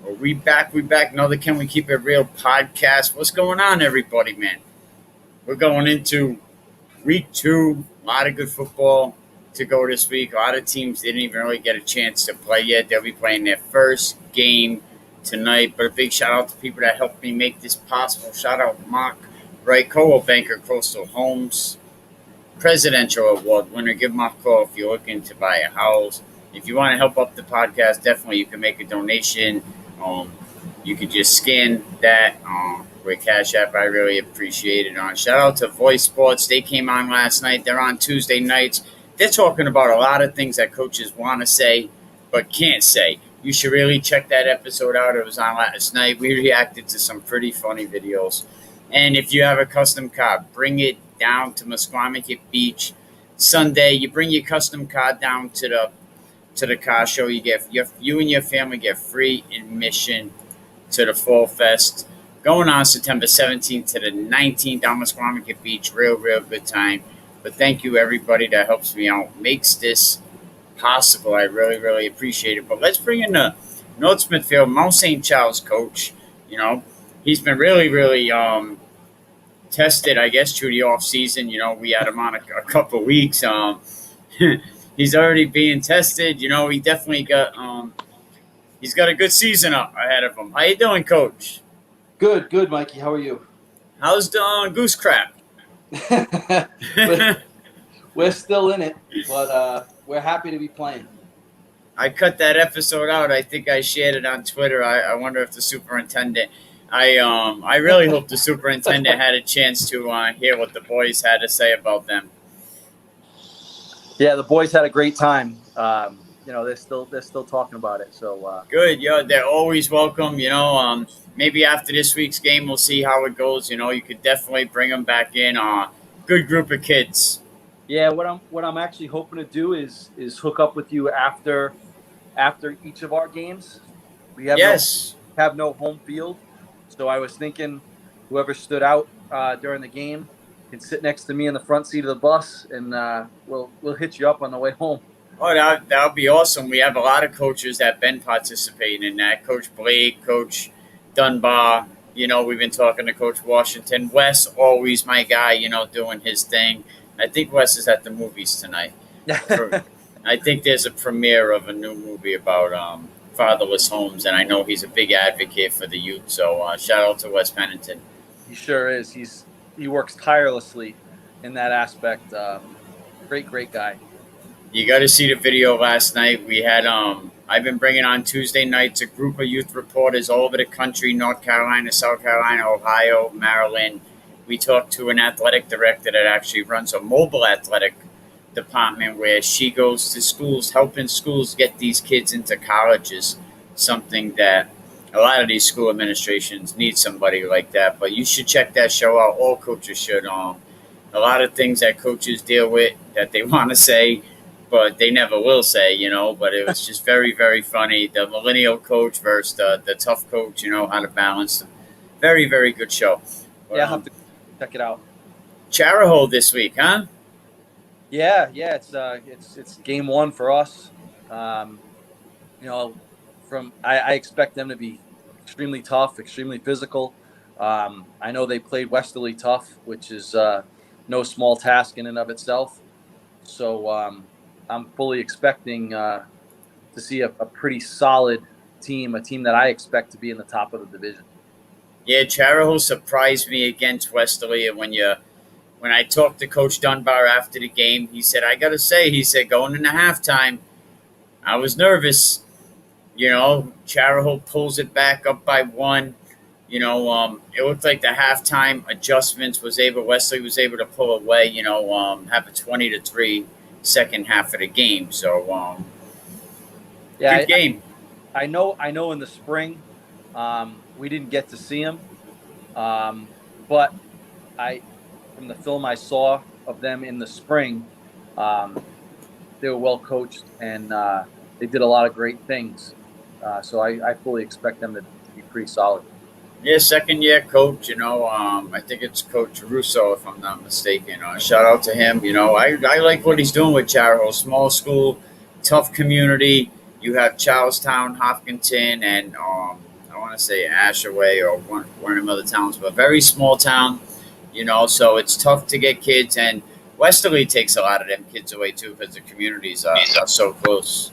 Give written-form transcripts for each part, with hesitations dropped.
We back. Another Can We Keep It Real podcast. What's going on, everybody, man? We're going into week 2. A lot of good football to go this week. A lot of teams didn't even really get a chance to play yet. They'll be playing their first game tonight. But a big shout out to people that helped me make this possible. Shout out Mark Wright, Banker, Coastal Homes, Presidential Award winner. Give them a call if you're looking to buy a house. If you want to help up the podcast, definitely you can make a donation. You could just scan that with Cash App. I really appreciate it. Shout out to Voice Sports. They came on last night. They're on Tuesday nights. They're talking about a lot of things that coaches want to say but can't say. You should really check that episode out. It was on last night. We reacted to some pretty funny videos. And if you have a custom car, bring it down to Musquamaket Beach Sunday. You bring your custom car down to the car show. You and your family get free admission to the Fall Fest going on September 17th to the 19th on Musquamaket Beach. Real good time. But thank you, everybody that helps me out, makes this possible. I really appreciate it. But let's bring in the North Smithfield Mount St. Charles coach. He's been really tested, I guess, through the off season. We had him on a couple of weeks. He's already being tested. He definitely got he's got a good season up ahead of him. How you doing, Coach? Good, Mikey. How are you? How's the goose crap? We're still in it, but we're happy to be playing. I cut that episode out. I think I shared it on Twitter. I wonder if the superintendent. I really hope the superintendent had a chance to hear what the boys had to say about them. Yeah, the boys had a great time. They're still talking about it. So good. Yeah, they're always welcome. Maybe after this week's game, we'll see how it goes. You could definitely bring them back in. Good group of kids. Yeah, what I'm actually hoping to do is hook up with you after each of our games. We have no home field, so I was thinking whoever stood out during the game can sit next to me in the front seat of the bus, and we'll hit you up on the way home. Oh, that would be awesome. We have a lot of coaches that been participating in that. Coach Blake, Coach Dunbar. We've been talking to Coach Washington. Wes, always my guy, doing his thing. I think Wes is at the movies tonight. I think there's a premiere of a new movie about fatherless homes, and I know he's a big advocate for the youth. So shout out to Wes Pennington. He sure is. He works tirelessly in that aspect. Great guy. You got to see the video last night. We had I've been bringing on Tuesday nights a group of youth reporters all over the country: North Carolina, South Carolina, Ohio, Maryland. We talked to an athletic director that actually runs a mobile athletic department where she goes to schools, helping schools get these kids into colleges, something that a lot of these school administrations need somebody like that. But you should check that show out. All coaches should. A lot of things that coaches deal with that they want to say, but they never will say, But it was just very funny. The millennial coach versus the tough coach, how to balance them. Very good show. Yeah, I'll have to check it out. Charahoe this week, huh? Yeah. It's game 1 for us. I expect them to be extremely tough, extremely physical. I know they played Westerly tough, which is no small task in and of itself. So I'm fully expecting to see a pretty solid team, a team that I expect to be in the top of the division. Yeah, Charahoe surprised me against Westerly. And when I talked to Coach Dunbar after the game, he said, I got to say, going into halftime, I was nervous. Charahoe pulls it back up by 1. It looked like the halftime adjustments Wesley was able to pull away, have a 20-3 second half of the game. So, good game. I know in the spring, we didn't get to see him, but from the film I saw of them in the spring, they were well coached and they did a lot of great things. So I fully expect them to be pretty solid. Yeah, second-year coach, I think it's Coach Russo, if I'm not mistaken. Shout out to him. I like what he's doing with Charahoe. Small school, tough community. You have Charlestown, Hopkinton, and want to say Ashaway or one of them other towns, but very small town. So it's tough to get kids, and Westerly takes a lot of them kids away too because the communities are so close.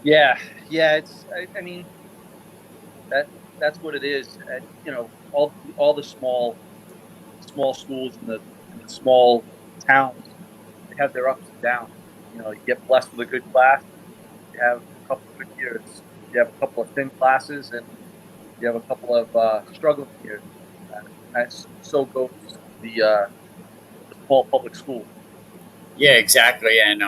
Yeah, yeah. I mean, that that's what it is. All the small schools in the small towns, they have their ups and downs. You get blessed with a good class. You have a couple of good years. You have a couple of thin classes, and you have a couple of struggling years. So goes the small public school. Yeah, exactly. And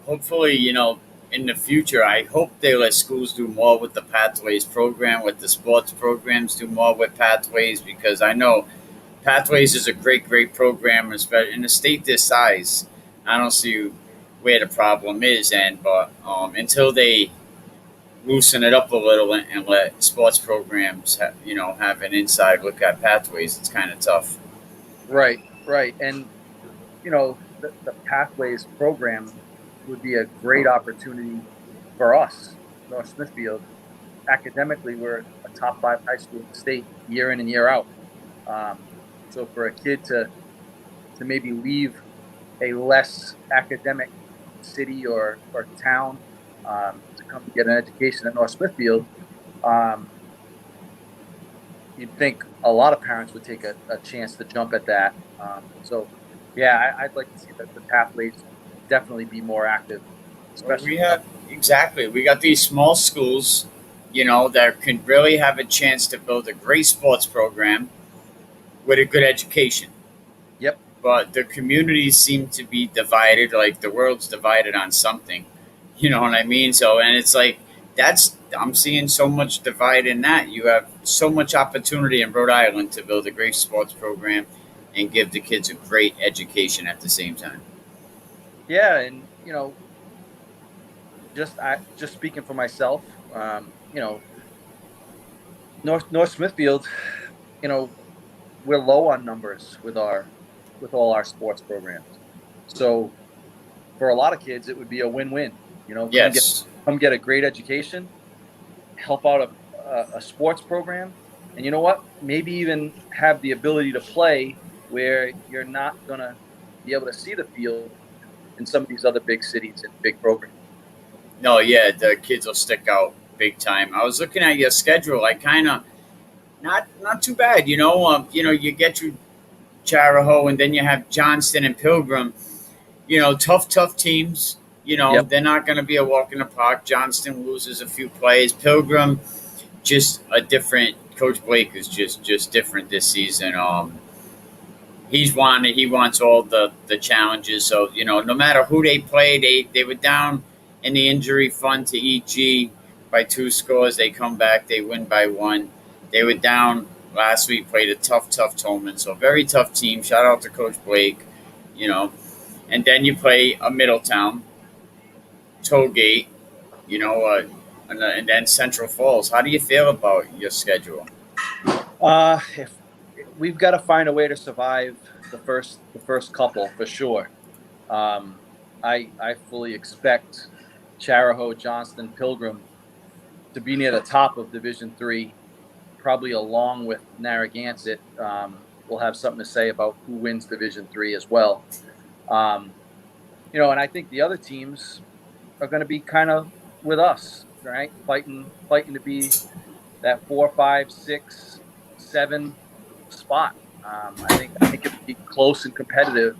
hopefully, in the future, I hope they let schools do more with the Pathways program, with the sports programs, do more with Pathways, because I know Pathways is a great, great program, especially in a state this size. I don't see where the problem is, but until they loosen it up a little and let sports programs, have an inside look at Pathways, it's kind of tough. Right, right. And the Pathways program would be a great opportunity for us, North Smithfield. Academically, we're a top 5 high school in the state year in and year out. So for a kid to maybe leave a less academic city or town to come get an education at North Smithfield, um, you'd think a lot of parents would take a chance to jump at that. So, yeah, I'd like to see that the pathways definitely be more active, Well, especially. we have exactly. We got these small schools, that can really have a chance to build a great sports program with a good education. Yep. But the communities seem to be divided, like the world's divided on something. You know what I mean? So, and it's like I'm seeing so much divide in that. You have so much opportunity in Rhode Island to build a great sports program and give the kids a great education at the same time. Yeah, and just speaking for myself, North Smithfield, you know, we're low on numbers with all our sports programs. So for a lot of kids, it would be a win-win. Yes. Come get a great education, help out a sports program, and you know what? Maybe even have the ability to play where you're not gonna be able to see the field in some of these other big cities and big programs. No, yeah, the kids will stick out big time. I was looking at your schedule. I kind of not too bad. You get through Charahoe, and then you have Johnston and Pilgrim. Tough teams. Yep. They're not going to be a walk in the park. Johnston loses a few plays. Pilgrim, just a different. Coach Blake is just different this season. He wants all the challenges. So no matter who they play, they were down in the injury fund to EG by 2 scores. They come back, they win by 1. They were down last week, played a tough Tolman. So very tough team. Shout out to Coach Blake. You know, and then you play a Middletown, Tollgate. You know, and then Central Falls. How do you feel about your schedule? If we've got to find a way to survive the first couple for sure. Um, I fully expect Charahoe, Johnston, Pilgrim to be near the top of Division 3, probably along with Narragansett. We'll have something to say about who wins Division 3 as well. Um, and I think the other teams are going to be kind of with us, right? Fighting to be that 4, 5, 6, 7 spot. I think it'll be close and competitive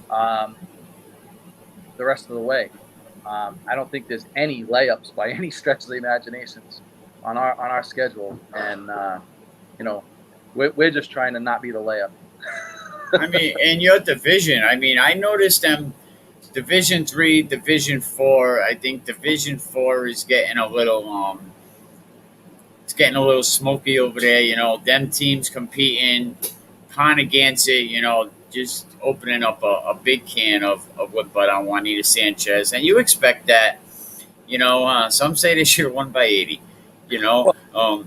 um, the rest of the way. I don't think there's any layups by any stretch of the imaginations on our schedule, and we're just trying to not be the layup. I mean, in your division, I mean, I noticed them Division 3, Division 4. I think Division 4 is getting a little it's getting a little smoky over there. Them teams competing, Ponagansett, just opening up a big can of what but on Juanita Sanchez, and you expect that. Some say they should have won by 80. You know, Well,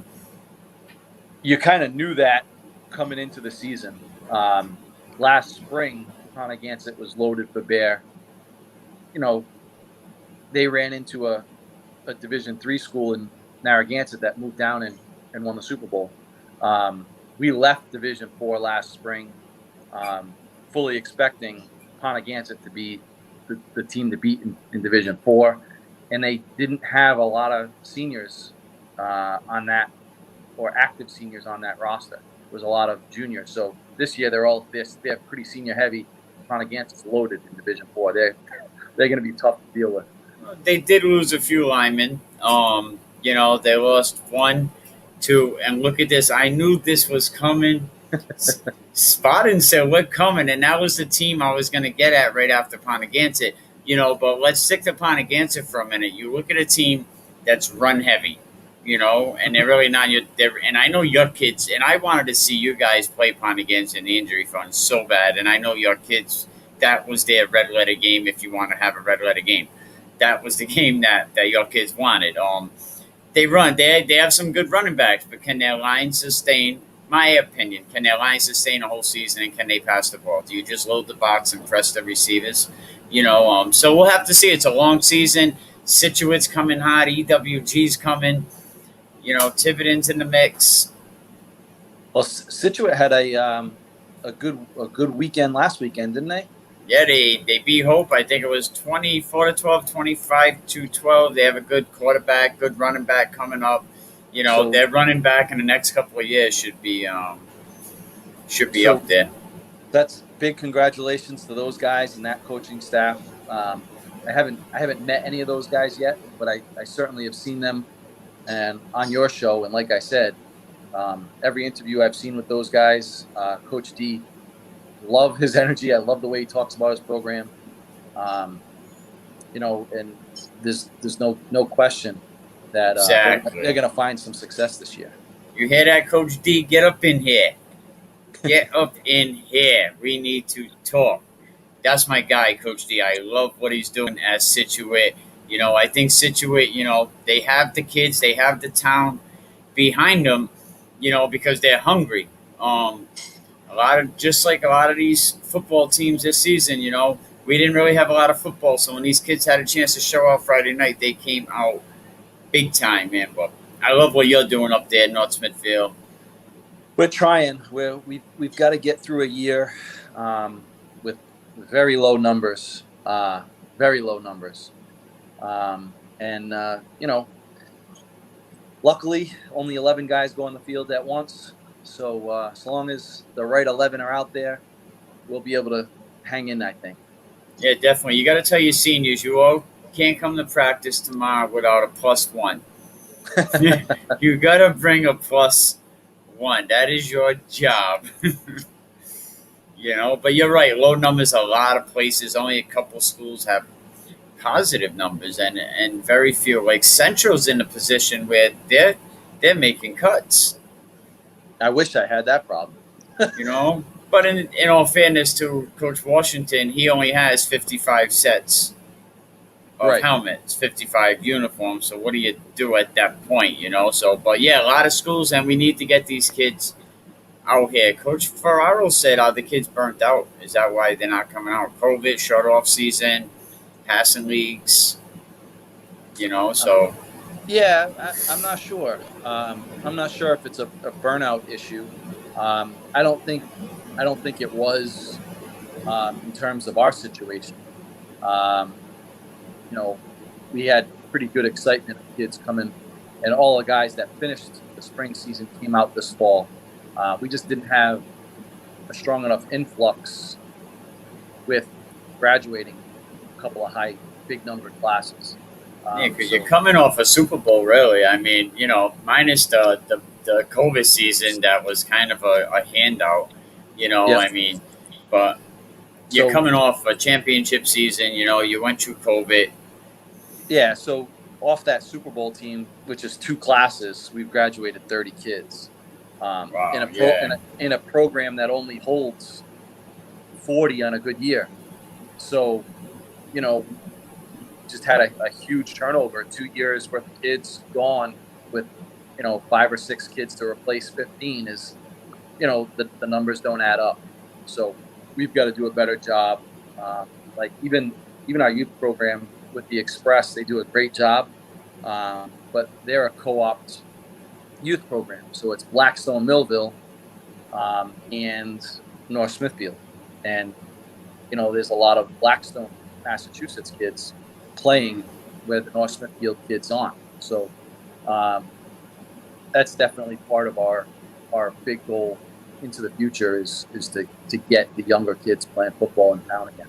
you kind of knew that coming into the season. Last spring, Ponagansett was loaded for bear. They ran into a Division 3 school in Narragansett that moved down and and won the Super Bowl. We left Division IV last spring, fully expecting Pontiac to be the team to beat in Division IV, and they didn't have a lot of seniors on that, or active seniors on that roster. It was a lot of juniors. So this year they're pretty senior heavy. Pontiac is loaded in Division IV. They're going to be tough to deal with. They did lose a few linemen. They lost one, two, and look at this. I knew this was coming. Spartan said we're coming, and that was the team I was going to get at right after Pontiac. But let's stick to Pontiac for a minute. You look at a team that's run heavy, and they're really not your. And I know your kids, and I wanted to see you guys play Pontiac in the injury fund so bad, and I know your kids. That was their red letter game. If you want to have a red letter game, that was the game that your kids wanted. They run. They have some good running backs, but can their line sustain? My opinion, can their line sustain a whole season, and can they pass the ball? Do you just load the box and press the receivers? So we'll have to see. It's a long season. Scituate's coming hot. EWG's coming. Tiverton's in the mix. Well, Scituate had a good weekend last weekend, didn't they? Yeah, they beat Hope. I think it was 24-12, 25-12. They have a good quarterback, good running back coming up. Their running back in the next couple of years should be up there. That's big congratulations to those guys and that coaching staff. I haven't met any of those guys yet, but I certainly have seen them and on your show. And like I said, every interview I've seen with those guys, Coach D, love his energy. I love the way he talks about his program. And there's no question that Exactly. they're going to find some success this year. You hear that, Coach D? Get up in here. Get up in here. We need to talk. That's my guy, Coach D. I love what he's doing at Scituate. I think Scituate, they have the kids, they have the town behind them, because they're hungry. Just like a lot of these football teams this season, we didn't really have a lot of football. So when these kids had a chance to show out Friday night, they came out big time, man. But I love what you're doing up there in North Smithfield. We're trying. We've got to get through a year with very low numbers. Luckily, only 11 guys go on the field at once. So as long as the right 11 are out there, we'll be able to hang in, I think. Yeah, definitely. You got to tell your seniors, you all can't come to practice tomorrow without a +1. You got to bring a +1. That is your job. But you're right. Low numbers, a lot of places. Only a couple schools have positive numbers, and very few. Like Central's in a position where they're making cuts. I wish I had that problem. But in all fairness to Coach Washington, he only has 55 sets of helmets, 55 uniforms. So what do you do at that point, So, but yeah, a lot of schools, and we need to get these kids out here. Coach Ferraro said, "Are the kids burnt out? Is that why they're not coming out? COVID, short off season, passing leagues, So." Yeah, I'm not sure. I'm not sure if it's a burnout issue. I don't think it was in terms of our situation. We had pretty good excitement of kids coming, and all the guys that finished the spring season came out this fall. We just didn't have a strong enough influx with graduating a couple of big numbered classes. Because you're coming off a Super Bowl, really. I mean, minus the COVID season, that was kind of a handout, Yes. I mean, but you're coming off a championship season, you went through COVID. Yeah, so off that Super Bowl team, which is 2 classes, we've graduated 30 kids. Wow, in a program that only holds 40 on a good year. So, just had a huge turnover. 2 years worth of kids gone with, 5 or 6 kids to replace 15 is, the numbers don't add up. So we've got to do a better job. Like even our youth program with the Express, they do a great job. But they're a co-opt youth programs. So it's Blackstone, Millville, and North Smithfield. And, there's a lot of Blackstone, Massachusetts kids playing where the North Smithfield kids aren't. So that's definitely part of our big goal into the future is to get the younger kids playing football in town again.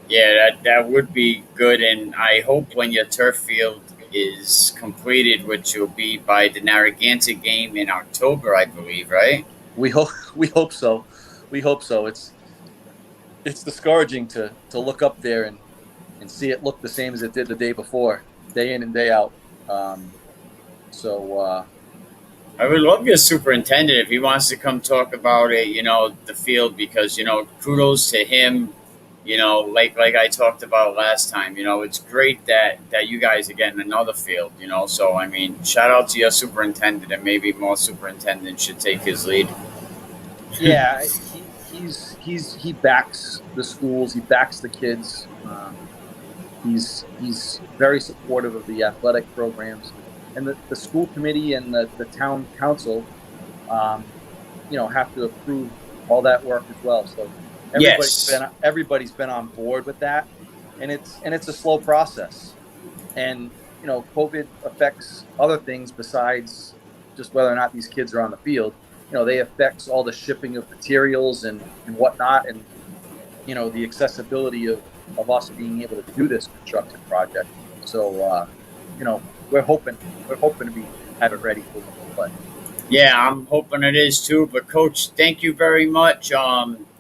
Yeah, that would be good, and I hope when your turf field is completed, which will be by the Narragansett game in October, I believe, right? We hope we hope so. We hope so. It's discouraging to look up there and see it look the same as it did the day before, day in and day out. So I would love your superintendent if he wants to come talk about it, the field, because, kudos to him, like I talked about last time, it's great that you guys are getting another field, so, I mean, shout out to your superintendent, and maybe more superintendents should take his lead. yeah, he backs the schools, he backs the kids. He's very supportive of the athletic programs, and the school committee and the town council, have to approve all that work as well. So Yes. everybody's been on board with that, and it's a slow process. And COVID affects other things besides just whether or not these kids are on the field. They affects all the shipping of materials and whatnot, and the accessibility of us being able to do this construction project. So we're hoping to have it ready for when we play. Yeah, I'm hoping it is too. But coach, thank you very much.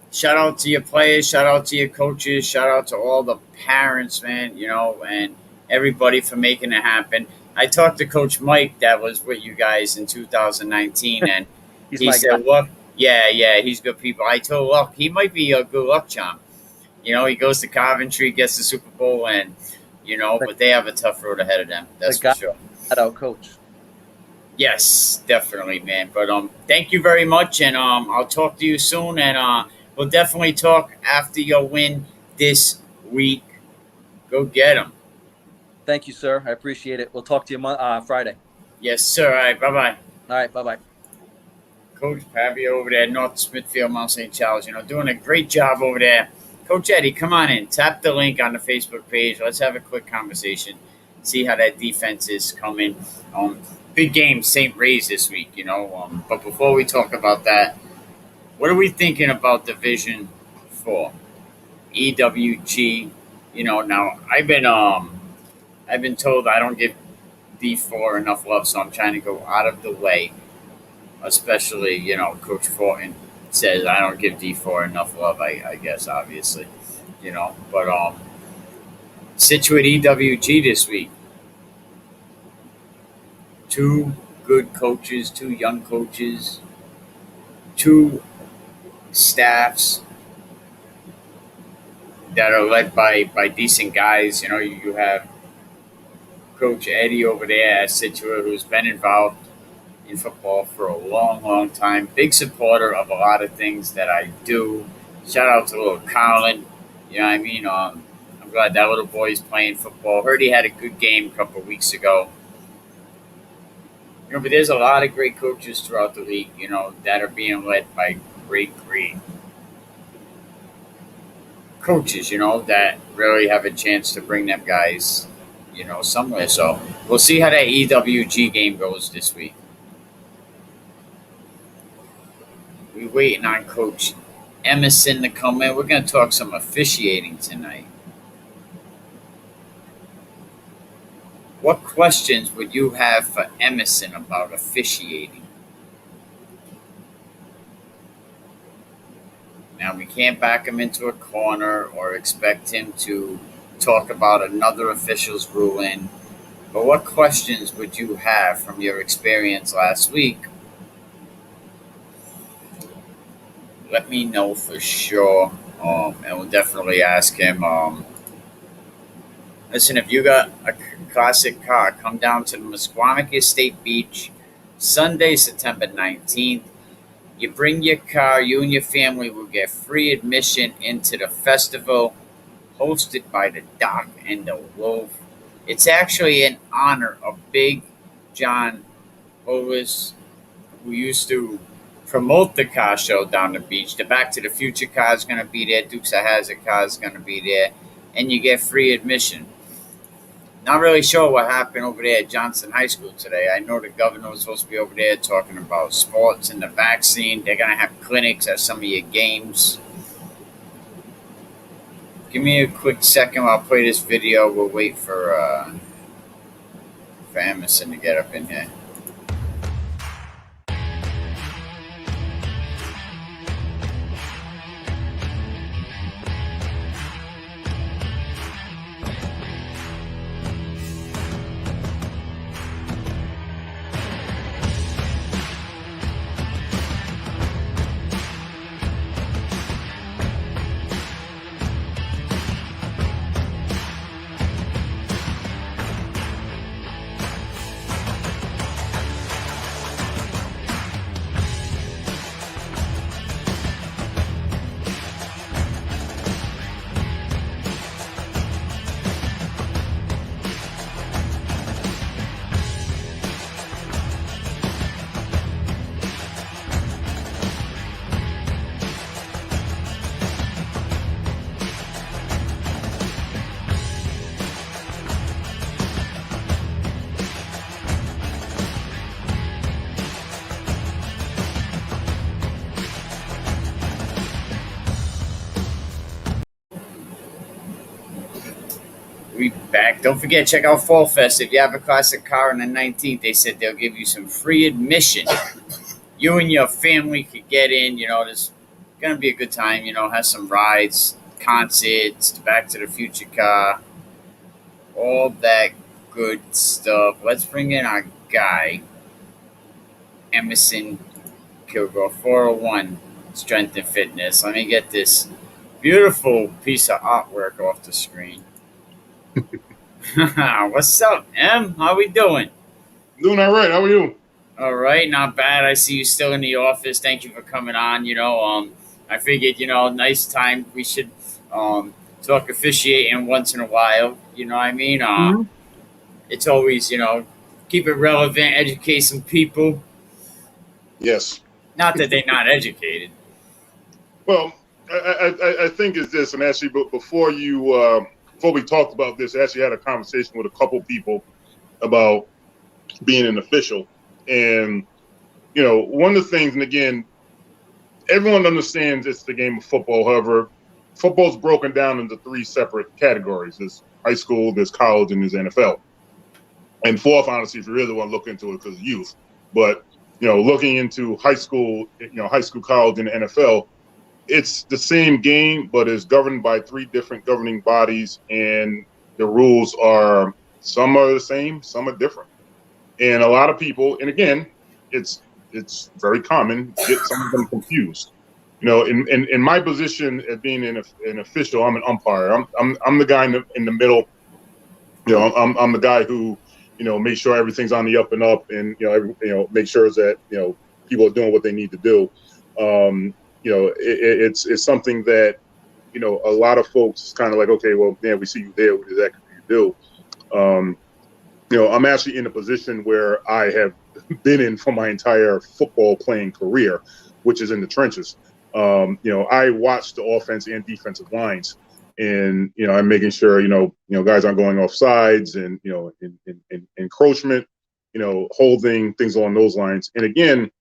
Shout out to your players, shout out to your coaches, shout out to all the parents, man, and everybody for making it happen. I talked to Coach Mike that was with you guys in 2019, and He's he my guy. said, "Look, yeah, he's good people." I told Luck he might be a good luck charm. He goes to Coventry, gets the Super Bowl, and but they have a tough road ahead of them. That's for sure. Out coach. Yes, definitely, man. But thank you very much, and I'll talk to you soon, and we'll definitely talk after your win this week. Go get them. Thank you, sir. I appreciate it. We'll talk to you Friday. Yes, sir. All right, bye bye. All right, bye. Coach Pavia over there, North Smithfield, Mount St. Charles, doing a great job over there. Coach Eddie, come on in. Tap the link on the Facebook page. Let's have a quick conversation. See how that defense is coming. Big game, St. Ray's this week, But before we talk about that, what are we thinking about Division 4? EWG, now I've been told I don't give D4 enough love, so I'm trying to go out of the way. Especially, Coach Fortin says I don't give D4 enough love, I guess, obviously. But Scituate EWG this week. Two good coaches, two young coaches, two staffs that are led by decent guys. You have Coach Eddie over there at Scituate, who's been involved in football for a long, long time. Big supporter of a lot of things that I do. Shout out to little Colin. You know what I mean? I'm glad that little boy's playing football. Heard he had a good game a couple of weeks ago. But there's a lot of great coaches throughout the league, that are being led by great coaches, that really have a chance to bring them guys, somewhere. So we'll see how that EWG game goes this week. We're waiting on Coach Emerson to come in. We're going to talk some officiating tonight. What questions would you have for Emerson about officiating? Now, we can't back him into a corner or expect him to talk about another official's ruling. But what questions would you have from your experience last week? Let me know for sure, and we'll definitely ask him. Listen, if you got a classic car, come down to the Musqueamick Estate Beach, Sunday, September 19th. You bring your car, you and your family will get free admission into the festival hosted by the Doc and the Wolf. It's actually in honor of Big John who used to promote the car show down the beach. The Back to the Future car is going to be there. Dukes of Hazzard car is going to be there, and you get free admission. Not really sure what happened over there at Johnson High School today. I know the governor was supposed to be over there talking about sports and the vaccine. They're going to have clinics at some of your games. Give me a quick second while I play this video. We'll wait for Emerson to get up in here. We back. Don't forget, check out Fall Fest. If you have a classic car on the 19th, they said they'll give you some free admission. You and your family could get in. There's going to be a good time. Have some rides, concerts, Back to the Future car, all that good stuff. Let's bring in our guy, Emerson Kilgore, 401 Strength and Fitness. Let me get this beautiful piece of artwork off the screen. What's up, Em? How we doing? Doing all right. How are you? All right, not bad. I see you still in the office. Thank you for coming on. I figured, nice time. We should talk officiating once in a while. You know what I mean? It's always, keep it relevant, educate some people. Yes. Not that they're not educated. Well, I think it's this, and actually, before we talked about this, I actually had a conversation with a couple people about being an official. And, one of the things, and again, everyone understands it's the game of football. However, football's broken down into three separate categories. There's high school, there's college, and there's NFL. And fourth, honestly, if you really want to look into it, because youth. But, looking into high school, college, and the NFL, it's the same game, but it's governed by three different governing bodies, and the rules are, some are the same, some are different. And a lot of people, and again, it's very common, get some of them confused. In my position as being an official, I'm an umpire. I'm the guy in the middle. I'm the guy who, make sure everything's on the up and up, and make sure that people are doing what they need to do. It's something that, a lot of folks kind of like, okay, well, we see you there. What exactly do you do? I'm actually in a position where I have been in for my entire football playing career, which is in the trenches. I watch the offense and defensive lines, and I'm making sure guys aren't going off sides, and in encroachment, holding, things along those lines. And again,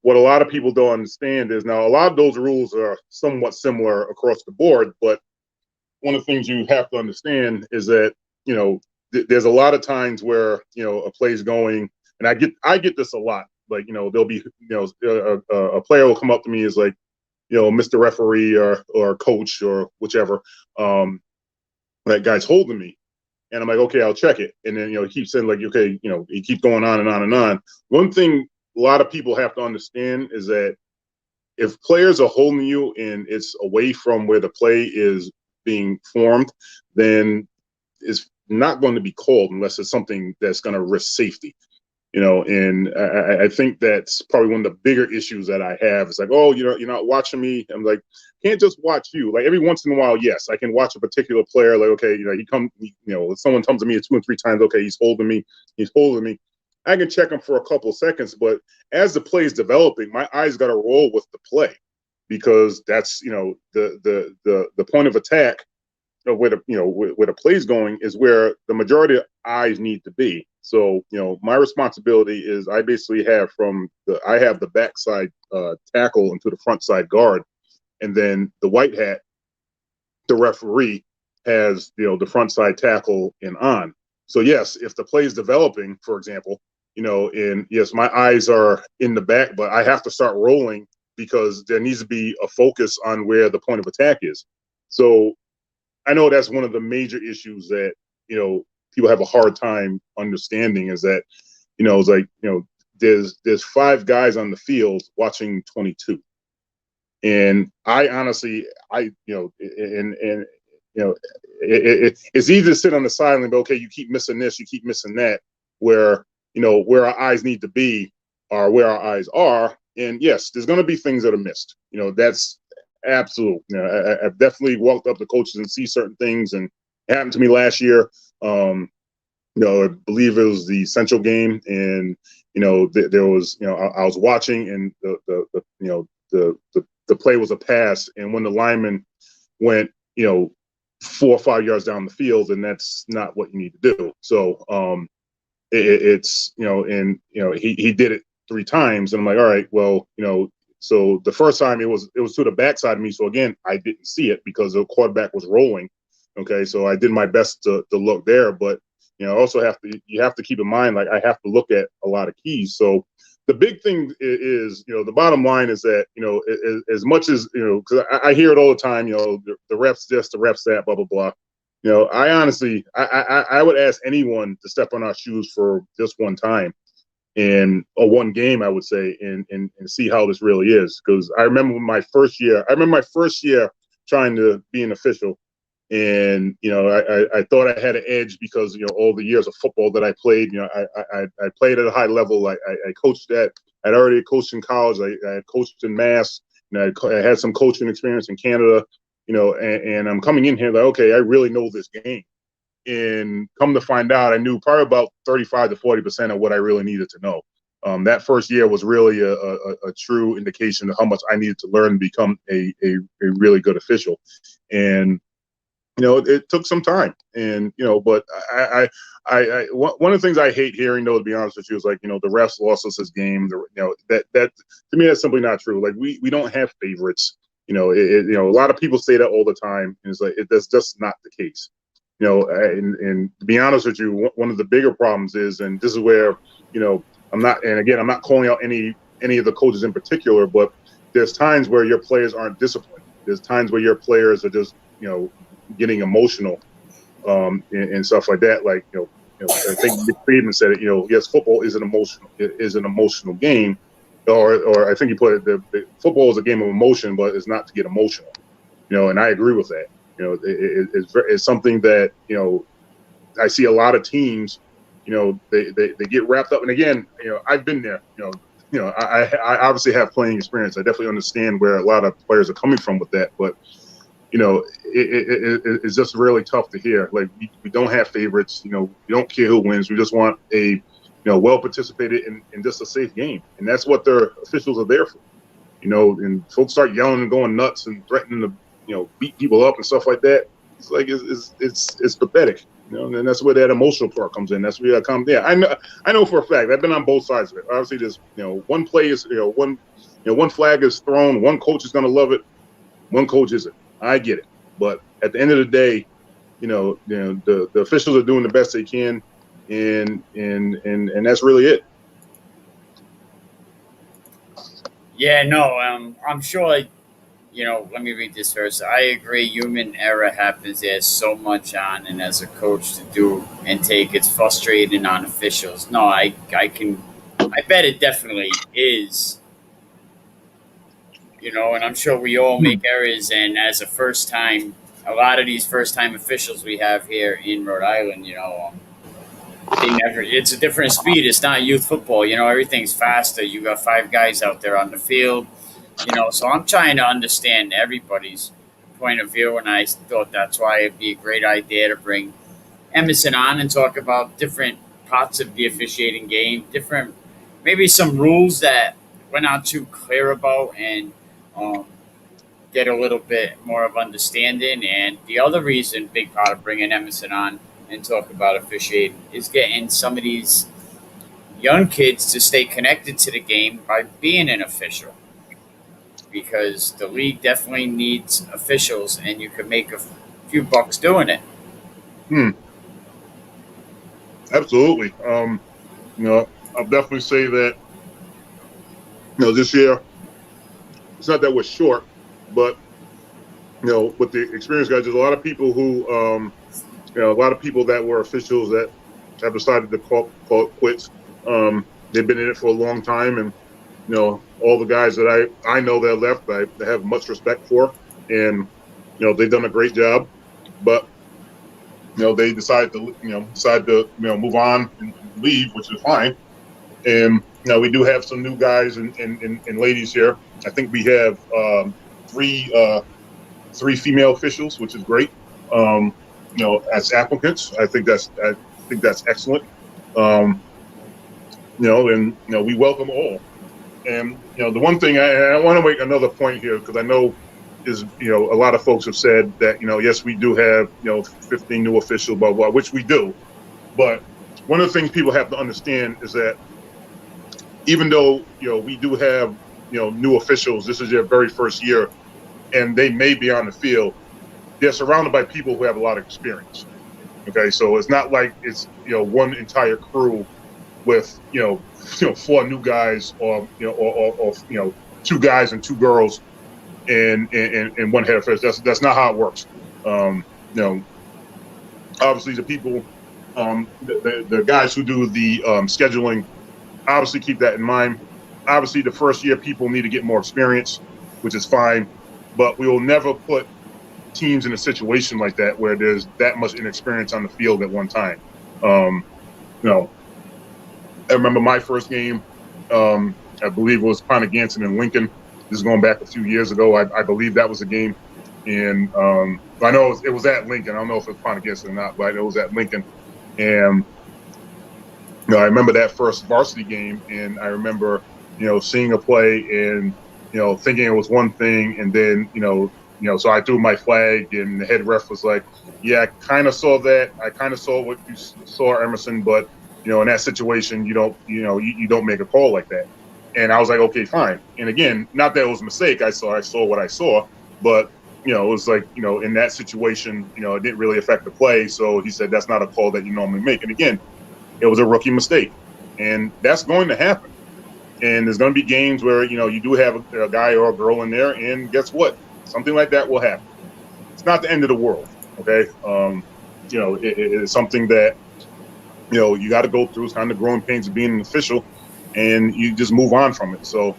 what a lot of people don't understand is, now a lot of those rules are somewhat similar across the board, but one of the things you have to understand is that there's a lot of times where a play's going, and I get this a lot. Like there'll be a player will come up to me as like, Mr. Referee or coach or whichever, that guy's holding me, and I'm like, okay, I'll check it, and then he keeps saying like, okay, he keeps going on and on and on. One thing a lot of people have to understand is that if players are holding you and it's away from where the play is being formed, then it's not going to be called unless it's something that's going to risk safety. And I think that's probably one of the bigger issues that I have. It's like, oh, you're not watching me. I'm like, can't just watch you. Like every once in a while, yes, I can watch a particular player. Like, okay, if someone comes to me 2 and 3 times, okay, he's holding me. I can check them for a couple of seconds, but as the play is developing, my eyes got to roll with the play, because that's, the point of attack, where the play's going, is where the majority of eyes need to be. So, my responsibility is I basically have I have the backside tackle into the front side guard, and then the white hat, the referee, has the front side tackle and on. So yes, if the play is developing, for example, and yes, my eyes are in the back, but I have to start rolling because there needs to be a focus on where the point of attack is. So I know that's one of the major issues that people have a hard time understanding, is that it's like there's 5 guys on the field watching 22, and I honestly it's easy to sit on the sideline and go, okay, you keep missing this, you keep missing that, where where our eyes need to be are where our eyes are. And yes, there's going to be things that are missed. That's absolute. I've definitely walked up to coaches and see certain things, and it happened to me last year. I believe it was the Central game, and there was I was watching, and the play was a pass, and when the lineman went 4 or 5 yards down the field, and that's not what you need to do. So it's he did it 3 times, and I'm like, all right, well, so the first time it was to the backside of me, so again I didn't see it because the quarterback was rolling. Okay, so I did my best to look there, but also you have to keep in mind, like, I have to look at a lot of keys. So the big thing is, the bottom line is that, as much as, because I hear it all the time, the refs this, the refs that, blah, blah, blah. I honestly, I would ask anyone to step on our shoes for just one time, or one game, I would say, and see how this really is. Because I remember my first year trying to be an official. And I thought I had an edge because all the years of football that I played. I played at a high level. I coached I'd already coached in college. I had coached in Mass. I had some coaching experience in Canada. And I'm coming in here like, okay, I really know this game. And come to find out, I knew probably about 35 to 40% of what I really needed to know. That first year was really a true indication of how much I needed to learn to become a really good official. And it took some time, and but I one of the things I hate hearing, though, to be honest with you, is like, the refs lost us this game. That to me, that's simply not true. Like, we don't have favorites. A lot of people say that all the time, and it's like, that's just not the case. And to be honest with you, one of the bigger problems is, and this is where I'm not calling out any of the coaches in particular, but there's times where your players aren't disciplined. There's times where your players are just getting emotional, and stuff like that. Like, I think Nick Friedman said it. Yes, football is an emotional game, or I think he put it, the football is a game of emotion, but it's not to get emotional. And I agree with that. It's something that I see a lot of teams. They get wrapped up, and again, I've been there. I obviously have playing experience. I definitely understand where a lot of players are coming from with that, but it's just really tough to hear. Like, we don't have favorites. We don't care who wins. We just want a well participated in just a safe game, and that's what their officials are there for. And folks start yelling and going nuts and threatening to beat people up and stuff like that. It's like it's pathetic. And that's where that emotional part comes in. That's where I come. Yeah, I know for a fact. I've been on both sides of it. Obviously, there's one play is one flag is thrown. One coach is going to love it. One coach isn't. I get it, but at the end of the day, the officials are doing the best they can, and that's really it. Yeah, no, I'm sure. Let me read this first. I agree. Human error happens. There's so much on, and as a coach to do and take, it's frustrating on officials. No, I bet it definitely is. And I'm sure we all make errors. And as a lot of these first time officials we have here in Rhode Island, it's a different speed. It's not youth football. Everything's faster. You got 5 guys out there on the field. So I'm trying to understand everybody's point of view, and I thought that's why it'd be a great idea to bring Emerson on and talk about different parts of the officiating game, different, maybe some rules that we're not too clear about, and um, get a little bit more of understanding. And the other reason, big part of bringing Emerson on and talk about officiating, is getting some of these young kids to stay connected to the game by being an official, because the league definitely needs officials, and you can make a few bucks doing it. Absolutely. I'll definitely say that, this year, it's not that we're short, but, with the experienced guys, there's a lot of people who, a lot of people that were officials that have decided to call it quits. They've been in it for a long time, and, all the guys that I know that left, I have much respect for, and, they've done a great job, but, they decided to move on and leave, which is fine. And we do have some new guys and ladies here. I think we have three female officials, which is great. As applicants, I think that's excellent. And we welcome all. And the one thing I want to make another point here, because I know is a lot of folks have said that yes, we do have 15 new officials, blah blah, which we do. But one of the things people have to understand is that even though we do have new officials, this is their very first year, and they may be on the field, they're surrounded by people who have a lot of experience. Okay, so it's not like it's one entire crew with 4 new guys, or or 2 guys and 2 girls and one head official. That's not how it works. Obviously the people, the guys who do the scheduling, obviously keep that in mind. Obviously, the first year people need to get more experience, which is fine, but we will never put teams in a situation like that where there's that much inexperience on the field at one time. I remember my first game, I believe it was Pontiganson and Lincoln. This is going back a few years ago. I believe that was a game. And I know it was at Lincoln. I don't know if it was Pontiganson or not, but it was at Lincoln. And I remember that first varsity game, and I remember, seeing a play and, thinking it was one thing, and then, so I threw my flag, and the head ref was like, "Yeah, I kind of saw that. I kind of saw what you saw, Emerson, but in that situation, you don't make a call like that." And I was like, "Okay, fine." And again, not that it was a mistake. I saw what I saw, but it was like, in that situation, it didn't really affect the play. So he said, "That's not a call that you normally make." And again, it was a rookie mistake, and that's going to happen. And there's going to be games where you do have a guy or a girl in there, and guess what? Something like that will happen. It's not the end of the world, okay? It's something that you got to go through. It's kind of the growing pains of being an official, and you just move on from it. So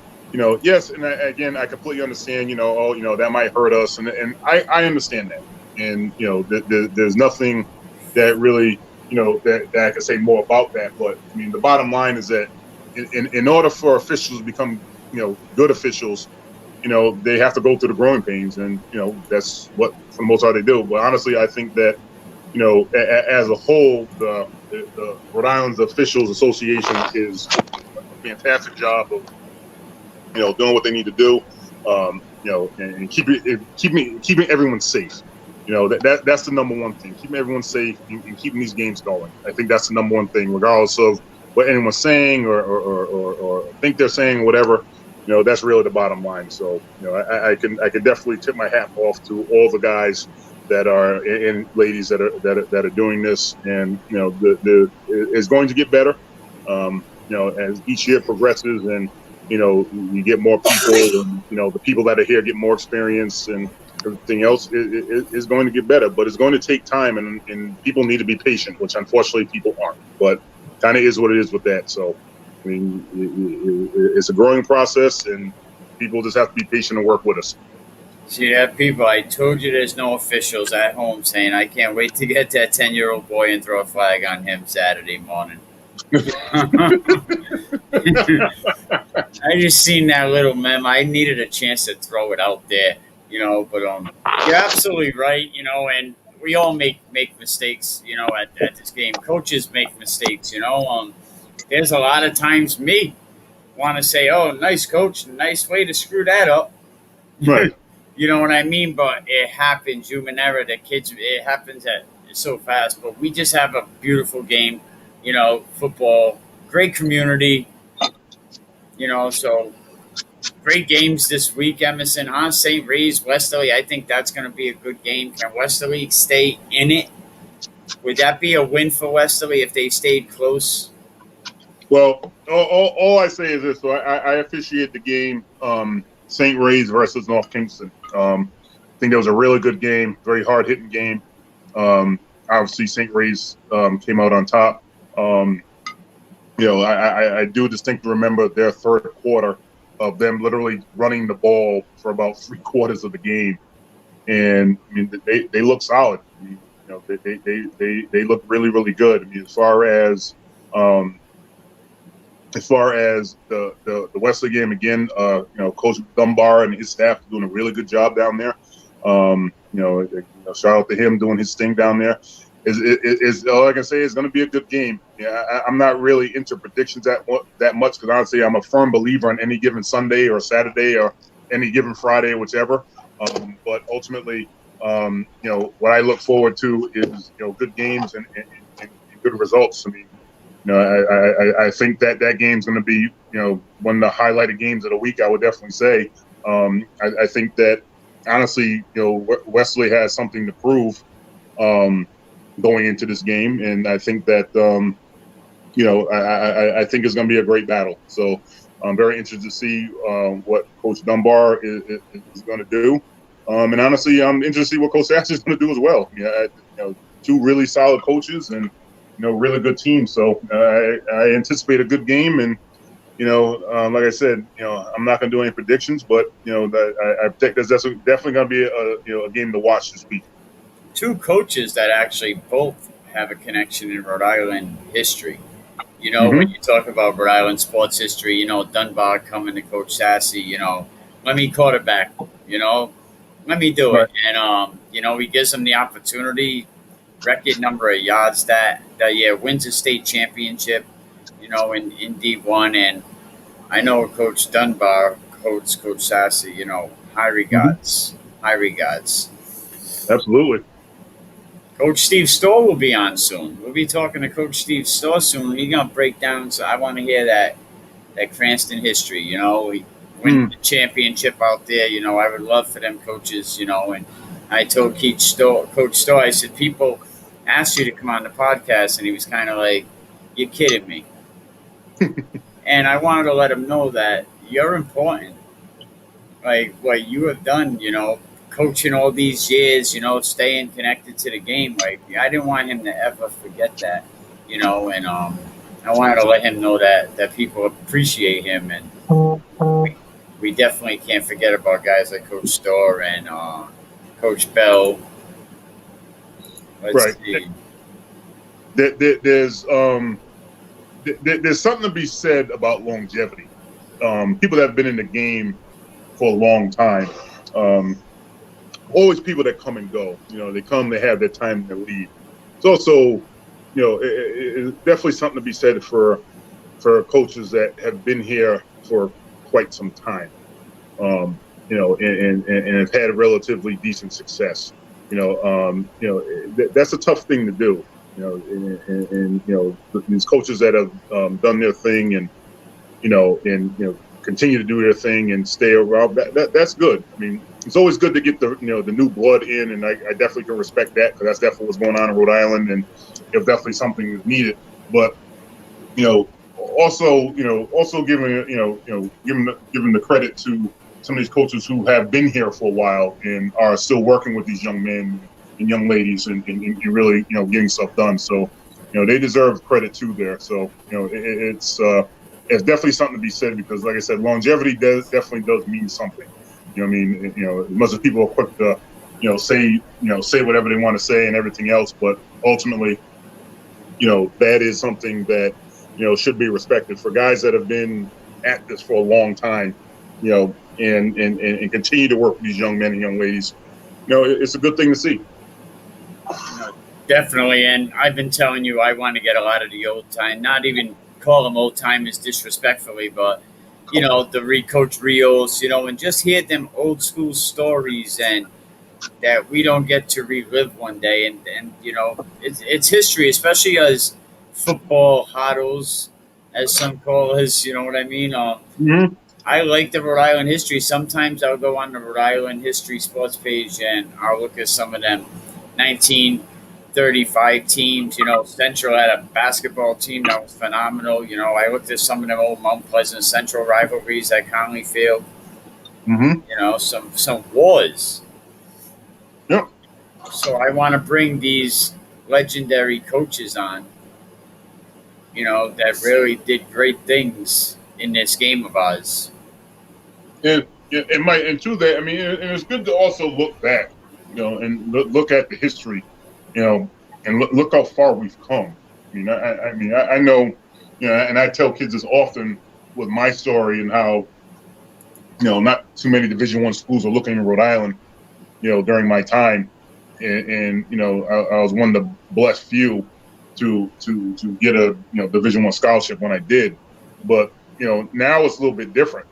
yes, and I completely understand. That might hurt us, and I understand that. And there's nothing that really that I can say more about that. But I mean, the bottom line is that in order for officials to become good officials, they have to go through the growing pains, and that's what for the most part they do. But honestly, I think that as a whole, the Rhode Island's Officials Association is a fantastic job of doing what they need to do, and keeping everyone safe. That's the number one thing, keeping everyone safe and keeping these games going. I think that's the number one thing, regardless of what anyone's saying or think they're saying, whatever. That's really the bottom line. So I can definitely tip my hat off to all the guys that are and ladies that are doing this, and it's going to get better. As each year progresses, and you get more people, and the people that are here get more experience, and everything else is going to get better. But it's going to take time, and people need to be patient, which unfortunately people aren't. But kind of is what it is with that. So I mean, it's a growing process, and people just have to be patient and work with us. See that, people? I told you there's no officials at home saying, "I can't wait to get that 10-year-old boy and throw a flag on him Saturday morning." I just seen that little meme. I needed a chance to throw it out there, but you're absolutely right, and we all make mistakes, at this game. Coaches make mistakes, There's a lot of times me want to say, "Oh, nice coach, nice way to screw that up." Right. You know what I mean? But it happens, human error. That kids, it happens at so fast. But we just have a beautiful game, football, great community, So great games this week, Emerson, huh? St. Ray's, Westerly. I think that's going to be a good game. Can Westerly stay in it? Would that be a win for Westerly if they stayed close? Well, all I say is this. So I officiate the game, St. Ray's versus North Kingston. I think that was a really good game, very hard-hitting game. Obviously, St. Ray's came out on top. I do distinctly remember their third quarter of them literally running the ball for about 3/4 of the game, and I mean they look solid. I mean, they look really, really good. I mean, as far as the Wesley game, again, Coach Dunbar and his staff are doing a really good job down there. Shout out to him doing his thing down there. Is all I can say is going to be a good game. Yeah, I'm not really into predictions that much because honestly, I'm a firm believer on any given Sunday or Saturday or any given Friday, whichever. But ultimately, what I look forward to is good games and good results. I mean, I think that game's going to be one of the highlighted games of the week. I would definitely say. I think that honestly, Wesley has something to prove. Going into this game, and I think that I think it's going to be a great battle. So I'm very interested to see what Coach Dunbar is going to do, and honestly, I'm interested to see what Coach Sash is going to do as well. Two really solid coaches and really good teams. So I anticipate a good game, and like I said, I'm not going to do any predictions, but I think that's definitely going to be a game to watch this week. Two coaches that actually both have a connection in Rhode Island history. When you talk about Rhode Island sports history, Dunbar coming to Coach Sassy, let me quarterback, let me do it. And, he gives them the opportunity, record number of yards that year, wins a state championship, in D1. And I know Coach Dunbar, Coach Sassy, high regards, high regards. Absolutely. Coach Steve Storr will be on soon. We'll be talking to Coach Steve Storr soon. He's going to break down. So I want to hear that Cranston history. He win the championship out there. I would love for them coaches, And I told Coach Storr, I said, people asked you to come on the podcast. And he was kind of like, you're kidding me. And I wanted to let him know that you're important. Like what you have done, coaching all these years, staying connected to the game. Like I didn't want him to ever forget that, and I wanted to let him know that people appreciate him, and we definitely can't forget about guys like Coach Storr and Coach Bell. Let's see. There's something to be said about longevity. People that have been in the game for a long time. Always people that come and go. They come, they have their time, and they leave. It's also, it's definitely something to be said for coaches that have been here for quite some time. And have had relatively decent success. That's a tough thing to do. These coaches that have done their thing and continue to do their thing and stay around. That's good. I mean, it's always good to get the new blood in, and I definitely can respect that because that's definitely what's going on in Rhode Island, and it's definitely something that's needed. But also giving the credit to some of these coaches who have been here for a while and are still working with these young men and young ladies and really getting stuff done. So they deserve credit too there. So it's definitely something to be said because, like I said, longevity definitely does mean something. As much as people are quick to, say whatever they want to say and everything else, but ultimately, that is something that, should be respected for guys that have been at this for a long time, and continue to work with these young men and young ladies. It's a good thing to see. No, definitely. And I've been telling you, I want to get a lot of the old time, not even call them old timers disrespectfully, but the coach reels, and just hear them old school stories and that we don't get to relive one day. And it's history, especially as football huddles, as some call us. You know what I mean? Mm-hmm. I like the Rhode Island history. Sometimes I'll go on the Rhode Island history sports page and I'll look at some of them 1935 teams. Central had a basketball team that was phenomenal. I looked at some of them old Mount Pleasant Central rivalries at Conley Field. Mm-hmm. Some wars. Yep. So I want to bring these legendary coaches on, that really did great things in this game of ours. And it might, and to that, I mean, and it's good to also look back, and look at the history, and look how far we've come. I know, and I tell kids this often with my story and how, not too many Division I schools are looking in Rhode Island, during my time, and I was one of the blessed few to get a Division I scholarship when I did, but now it's a little bit different.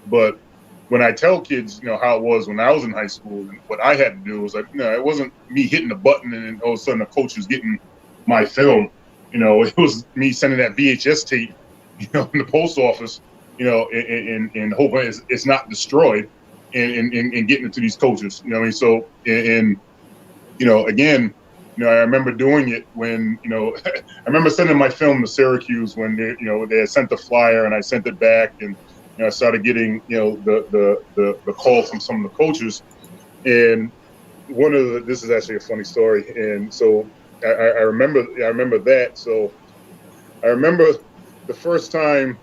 But when I tell kids, how it was when I was in high school, and what I had to do was like, it wasn't me hitting the button and then all of a sudden the coach was getting my film. It was me sending that VHS tape, in the post office, and hoping it's not destroyed, and getting it to these coaches. So again, I remember doing it when, I remember sending my film to Syracuse when they had sent the flyer and I sent it back, and I started getting the call from some of the coaches, and this is actually a funny story, and so I remember that. So I remember the first time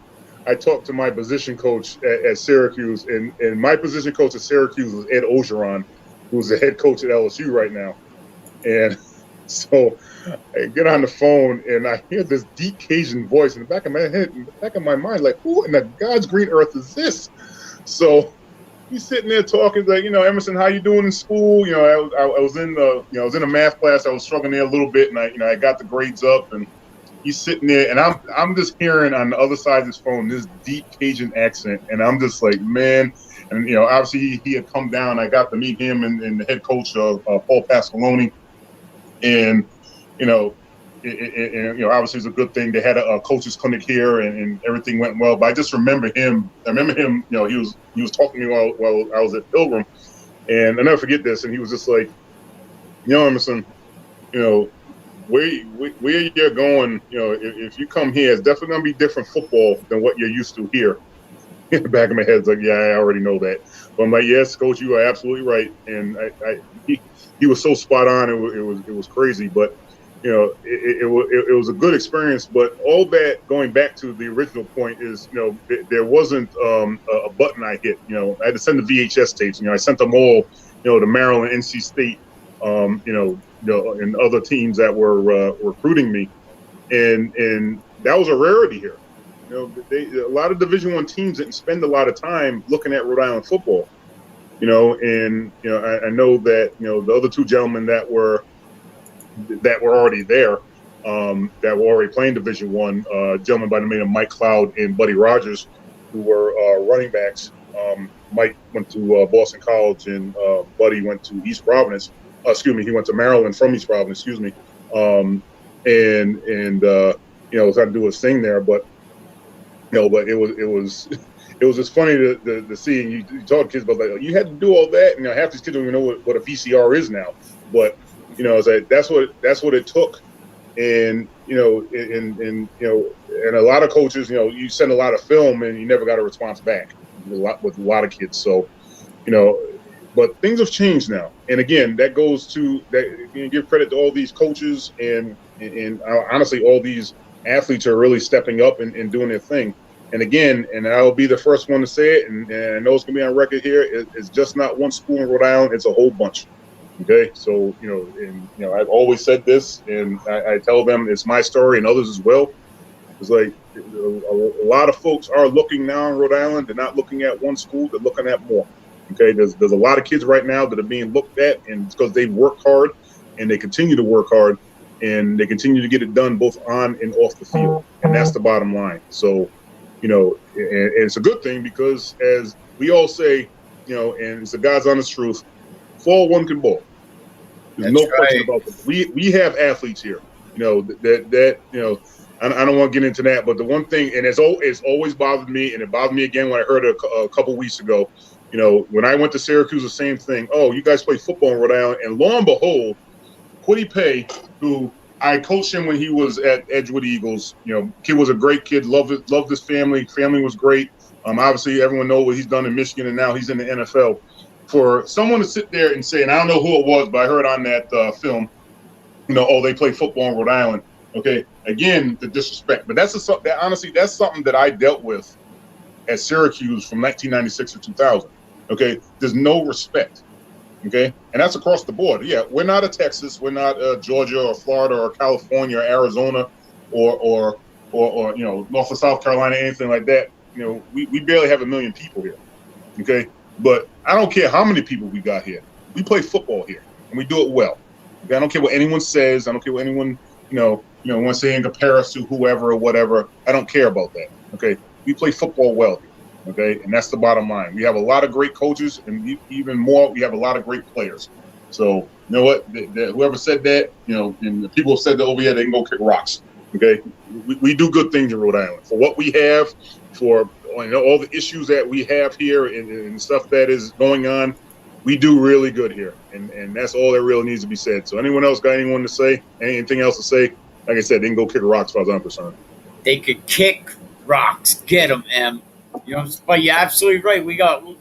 I talked to my position coach at Syracuse, and my position coach at Syracuse was Ed Ogeron, who's the head coach at LSU right now. And so I get on the phone and I hear this deep Cajun voice in the back of my head, in the back of my mind, like, who in the God's green earth is this? So he's sitting there talking, like, Emerson, how you doing in school? I was in a math class. I was struggling there a little bit, and I got the grades up, and he's sitting there, and I'm just hearing on the other side of his phone this deep Cajun accent, and I'm just like, man. And obviously he had come down. I got to meet him and the head coach, Paul Pasqualoni. And obviously it's a good thing they had a coaches clinic here, and everything went well. But I just remember him. He was talking to me while I was at Pilgrim, and I never forget this. And he was just like, Emerson, where you're going, if you come here, it's definitely gonna be different football than what you're used to here. In the back of my head's like, yeah, I already know that. But I'm like, yes, coach, you are absolutely right. And he was so spot on. It was crazy, but it was a good experience. But all that, going back to the original point, is there wasn't a button I hit. I had to send the VHS tapes. I sent them all, to Maryland, NC State, and other teams that were recruiting me, and that was a rarity here. A lot of Division I teams didn't spend a lot of time looking at Rhode Island football. I know that the other two gentlemen that were already there, that were already playing Division I, a gentleman by the name of Mike Cloud and Buddy Rogers, who were running backs. Mike went to Boston College, and Buddy went to East Providence. He went to Maryland from East Providence. Excuse me. Was had to do his thing there, but but it was just funny to see. And you talk to kids about that. You had to do all that, and half these kids don't even know what a VCR is now. But it's like that's what it took. And and a lot of coaches, you send a lot of film and you never got a response back. With a lot of kids. So, but things have changed now. And again, that goes to that. Give credit to all these coaches and honestly, all these athletes are really stepping up and doing their thing. And again, and I'll be the first one to say it, and I know it's gonna be on record here. It's just not one school in Rhode Island; it's a whole bunch. Okay, so I've always said this, and I tell them it's my story and others as well. It's like a lot of folks are looking now in Rhode Island. They're not looking at one school; they're looking at more. Okay, there's a lot of kids right now that are being looked at, and it's because they've worked hard. and they continue to work hard, and they continue to get it done both on and off the field. And that's the bottom line. So, and it's a good thing because, as we all say, and it's the God's honest truth, fall one can ball. There's no question about it. We have athletes here, I don't want to get into that, but the one thing, and it's always bothered me, and it bothered me again when I heard it a couple weeks ago. When I went to Syracuse, the same thing. Oh, you guys play football in Rhode Island, and lo and behold, Quiddy Pay, who I coached him when he was at Edgewood Eagles. Kid was a great kid. Loved his family. Family was great. Obviously, everyone knows what he's done in Michigan, and now he's in the NFL. For someone to sit there and say, and I don't know who it was, but I heard on that film, they play football in Rhode Island. Okay, again, the disrespect. But honestly, that's something that I dealt with at Syracuse from 1996 to 2000. Okay, there's no respect. Okay, and that's across the board. Yeah, we're not a Texas, we're not Georgia or Florida or California or Arizona or North or South Carolina, anything like that. We barely have 1 million people here. Okay, but I don't care how many people we got here. We play football here, and we do it well. Okay? I don't care what anyone says. I don't care what anyone want to say and compare us to whoever or whatever. I don't care about that. Okay, we play football well here. Okay, and that's the bottom line. We have a lot of great coaches, and even more, we have a lot of great players. So, you know what? Whoever said that, and the people have said that over here, they can go kick rocks. Okay, we do good things in Rhode Island for what we have, for all the issues that we have here and stuff that is going on. We do really good here, and that's all that really needs to be said. So, anyone else got anything else to say? Like I said, they can go kick rocks, as far as I'm concerned. They could kick rocks. Get them, M. But you're absolutely right.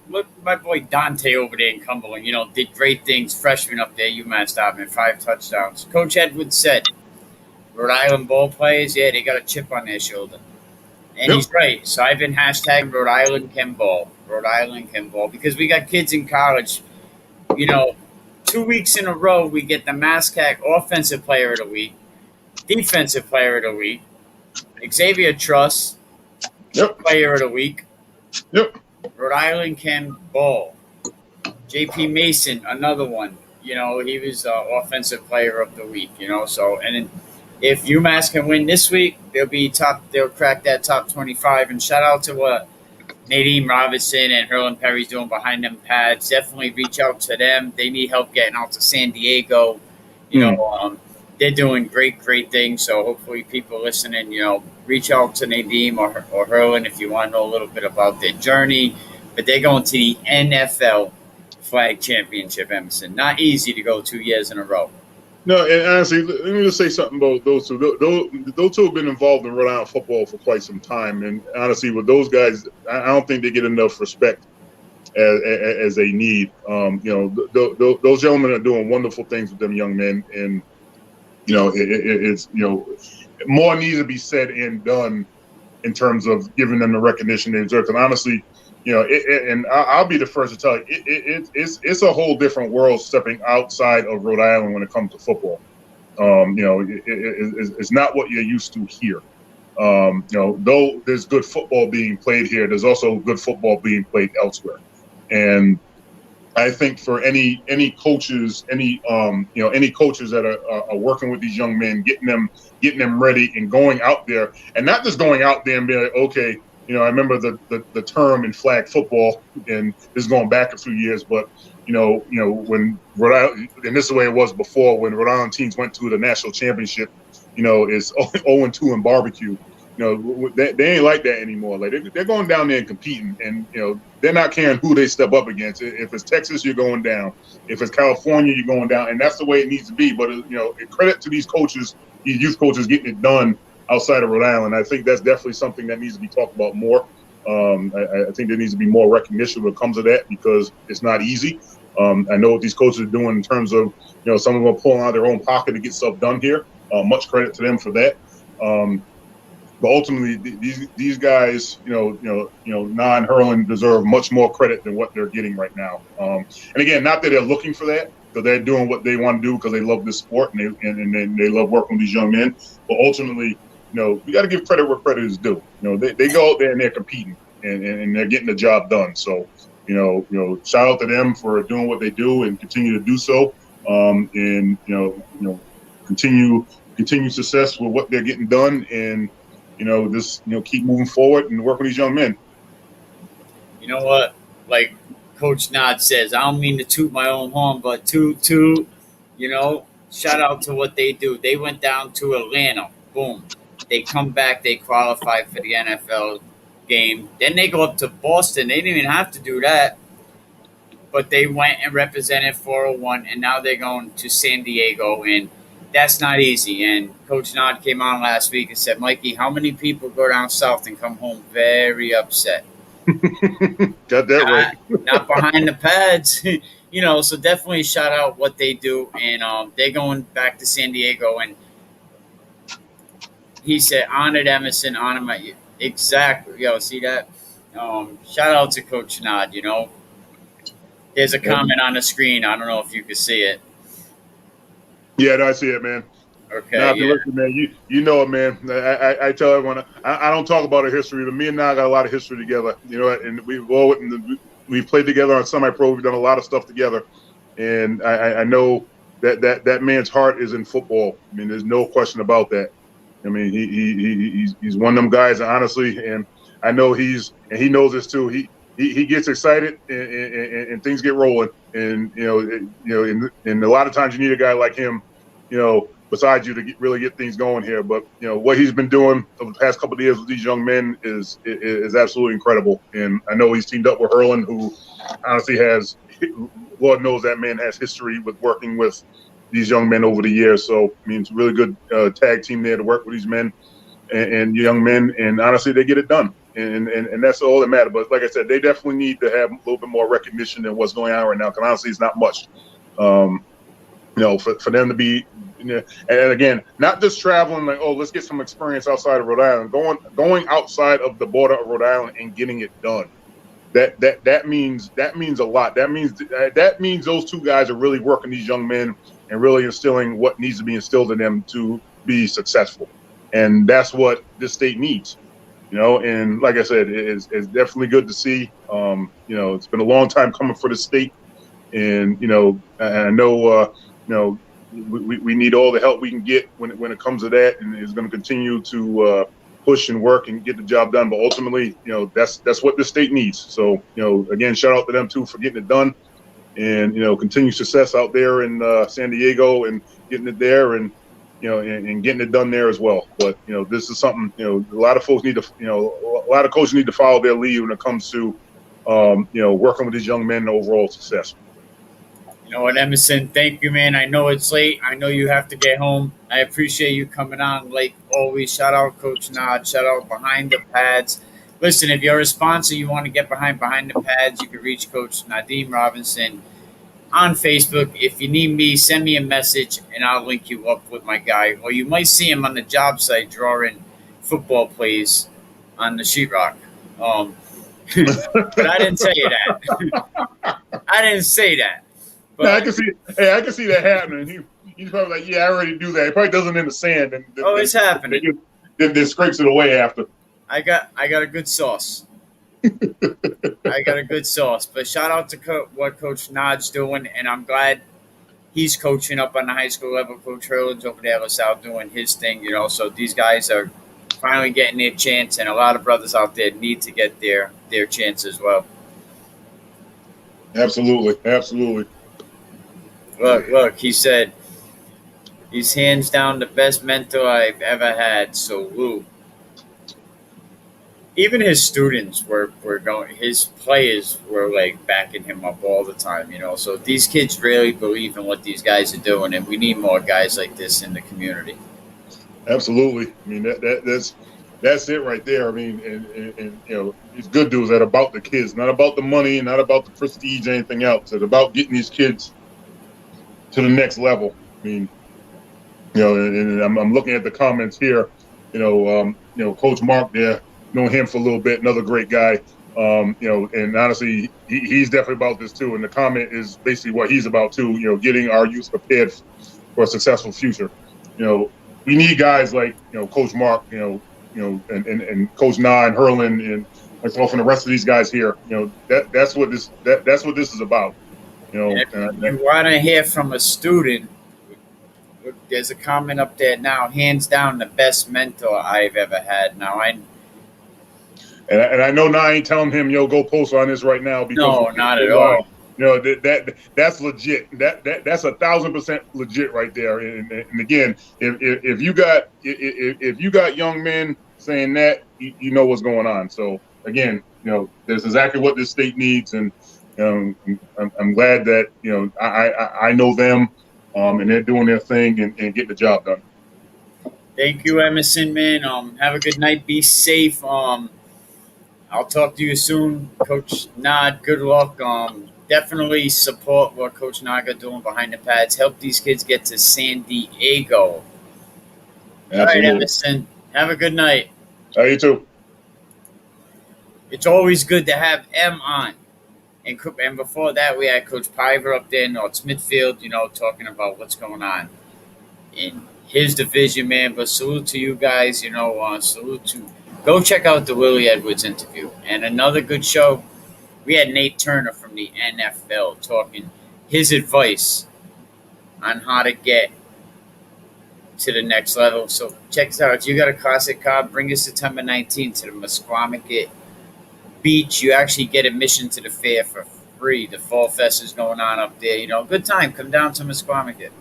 Look, my boy Dante over there in Cumberland, did great things. Freshman up there, UMass Dobbin, 5 touchdowns. Coach Edwards said, Rhode Island ball players, yeah, they got a chip on their shoulder. And He's right. So I've been hashtagging Rhode Island can ball, because we got kids in college. 2 weeks in a row, we get the MASCAC Offensive Player of the Week, Defensive Player of the Week, Xavier Truss, Player of the Week. Yep. Rhode Island can ball. JP Mason, another one. He was Offensive Player of the Week. So, and if UMass can win this week, they'll crack that top 25. And shout out to what Nadine Robinson and Herlin Perry's doing behind them pads. Definitely reach out to them. They need help getting out to San Diego. They're doing great things. So hopefully people listening, reach out to Nadeem or Herlin if you want to know a little bit about their journey. But they're going to the NFL Flag Championship, Emerson. Not easy to go 2 years in a row. No, and honestly, let me just say something about those two. Those two have been involved in Rhode Island football for quite some time. And honestly, with those guys, I don't think they get enough respect as they need. Those gentlemen are doing wonderful things with them young men. And, it's more needs to be said and done in terms of giving them the recognition they deserve. And honestly, and I'll be the first to tell you, it's a whole different world stepping outside of Rhode Island when it comes to football. It's not what you're used to here. Though there's good football being played here, there's also good football being played elsewhere. And I think for any coaches, any coaches that are working with these young men, getting them ready and going out there, and not just going out there and being like, okay, I remember the term in flag football, and this is going back a few years, but when Rhode Island, and this is the way it was before, when Rhode Island teams went to the national championship, it's 0-2 in barbecue. They ain't like that anymore. Like they're going down there and competing, and they're not caring who they step up against. If it's Texas, you're going down. If it's California, you're going down, and that's the way it needs to be. But credit to these coaches, these youth coaches, getting it done outside of Rhode Island. I think that's definitely something that needs to be talked about more. I think there needs to be more recognition when it comes to that, because it's not easy. I know what these coaches are doing in terms of some of them are pulling out of their own pocket to get stuff done here. Much credit to them for that. But ultimately, these guys, non-Hurling deserve much more credit than what they're getting right now. And again, not that they're looking for that, because they're doing what they want to do because they love this sport and they love working with these young men. But ultimately, we got to give credit where credit is due. They go out there and they're competing and they're getting the job done. So, shout out to them for doing what they do and continue to do so. and continue success with what they're getting done, and just keep moving forward and work with these young men. You know what? Like Coach Nod says, I don't mean to toot my own horn, but toot, shout out to what they do. They went down to Atlanta. Boom. They come back. They qualify for the NFL game. Then they go up to Boston. They didn't even have to do that. But they went and represented 401, and now they're going to San Diego, and that's not easy. And Coach Nod came on last week and said, Mikey, how many people go down south and come home very upset? Got that right. Not behind the pads. So definitely shout out what they do. And they're going back to San Diego. And he said, honored Emerson, honor my. Exactly. See that? Shout out to Coach Nod, There's a comment on the screen. I don't know if you can see it. Yeah, no, I see it, man. Okay. Now, if you listen, man, you know it, man. I tell everyone, I don't talk about our history, but me and Nod got a lot of history together. And we've played together on semi-pro. We've done a lot of stuff together, and I know that man's heart is in football. I mean, there's no question about that. I mean, he's one of them guys, honestly, and I know he knows this too. He gets excited and things get rolling, and and a lot of times you need a guy like him, beside you to really get things going here. But what he's been doing over the past couple of years with these young men is absolutely incredible. And I know he's teamed up with Hurlin, who honestly has, Lord knows that man has history with working with these young men over the years. So I mean, it's a really good tag team there to work with these men and young men, and honestly, they get it done. And that's all that matters. But like I said, they definitely need to have a little bit more recognition than what's going on right now, because honestly, it's not much. For them to be, and again, not just traveling like, oh, let's get some experience outside of Rhode Island, going outside of the border of Rhode Island and getting it done. That means a lot. That means those two guys are really working these young men and really instilling what needs to be instilled in them to be successful. And that's what this state needs. And like I said, it's definitely good to see. It's been a long time coming for the state, and I know we need all the help we can get when it comes to that, and it's going to continue to push and work and get the job done. But ultimately, that's what the state needs. So again, shout out to them too for getting it done, and continued success out there in San Diego and getting it there, and and getting it done there as well. But this is something a lot of folks need to a lot of coaches need to follow their lead when it comes to working with these young men and overall success. Emerson, thank you, man. I know it's late. I know you have to get home. I appreciate you coming on. Like always, shout out Coach Nod. Shout out Behind the Pads. Listen, if you're a sponsor, you want to get behind the pads, you can reach Coach Nadeem Robinson on Facebook. If you need me, send me a message, and I'll link you up with my guy. Or you might see him on the job site drawing football plays on the sheetrock. But I didn't say that. I didn't say that. But I can see that happening. He's probably like, yeah, I already do that. He probably does it in the sand. And it's happening. Then scrapes it away after. I got a good sauce. But shout out to what Coach Nod's doing, and I'm glad he's coaching up on the high school level. Coach Hurlin's over there at LaSalle doing his thing, So these guys are finally getting their chance, and a lot of brothers out there need to get their chance as well. Absolutely. Look, he said he's hands down the best mentor I've ever had. So Lou. Even his students were going. His players were like backing him up all the time, So these kids really believe in what these guys are doing, and we need more guys like this in the community. Absolutely. I mean that's it right there. I mean, and these good dudes that are about the kids, not about the money, not about the prestige, anything else. It's about getting these kids to the next level. I mean, and I'm looking at the comments here. Coach Mark there. Known him for a little bit, another great guy. And honestly, he's definitely about this too. And the comment is basically what he's about too. Getting our youth prepared for a successful future. We need guys like Coach Mark, and Coach Nod, Hurlin, and myself, and the rest of these guys here. That's what this is about. You know, And if you want to hear from a student, there's a comment up there now. Hands down, the best mentor I've ever had. Now and I know now I ain't telling him, yo, go post on this right now because no, not at all. You know, that's legit. That's 1,000% legit right there. And again, if you got young men saying that, you know what's going on. So again, you know, that's exactly what this state needs, and I'm glad that, you know, I know them, and they're doing their thing and getting the job done. Thank you, Emerson, man. Have a good night. Be safe. I'll talk to you soon, Coach Nod. Good luck. Definitely support what Coach Naga doing behind the pads. Help these kids get to San Diego. Absolutely. All right, Emerson. Have a good night. You too. It's always good to have M on. And before that, we had Coach Piver up there in North Smithfield, you know, talking about what's going on in his division, man. But salute to you guys, you know, salute to – go check out the Willie Edwards interview. And another good show, we had Nate Turner from the NFL talking his advice on how to get to the next level. So check us out. If you got a classic car, bring us September 19th to the Musquamaket Beach. You actually get admission to the fair for free. The Fall Fest is going on up there. You know, good time. Come down to Musquamaket.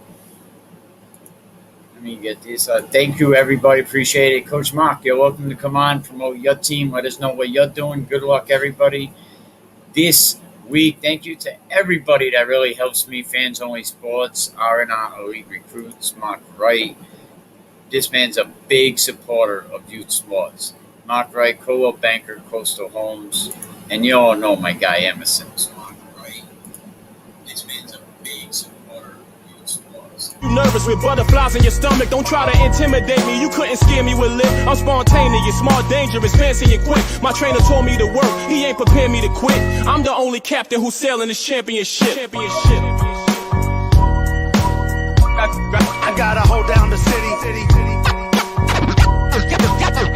Let me get this. Thank you, everybody. Appreciate it. Coach Mark, you're welcome to come on, promote your team. Let us know what you're doing. Good luck, everybody, this week. Thank you to everybody that really helps me. Fans Only Sports, R&R Elite Recruits, Mark Wright. This man's a big supporter of youth sports. Mark Wright, Coldwell Banker, Coastal Homes, and you all know my guy Emerson. Mark Wright. This man's a big supporter of youth sports. You nervous with butterflies in your stomach? Don't try to intimidate me. You couldn't scare me with lip. I'm spontaneous, smart, dangerous, fancy and quick. My trainer told me to work. He ain't prepared me to quit. I'm the only captain who's sailing this championship.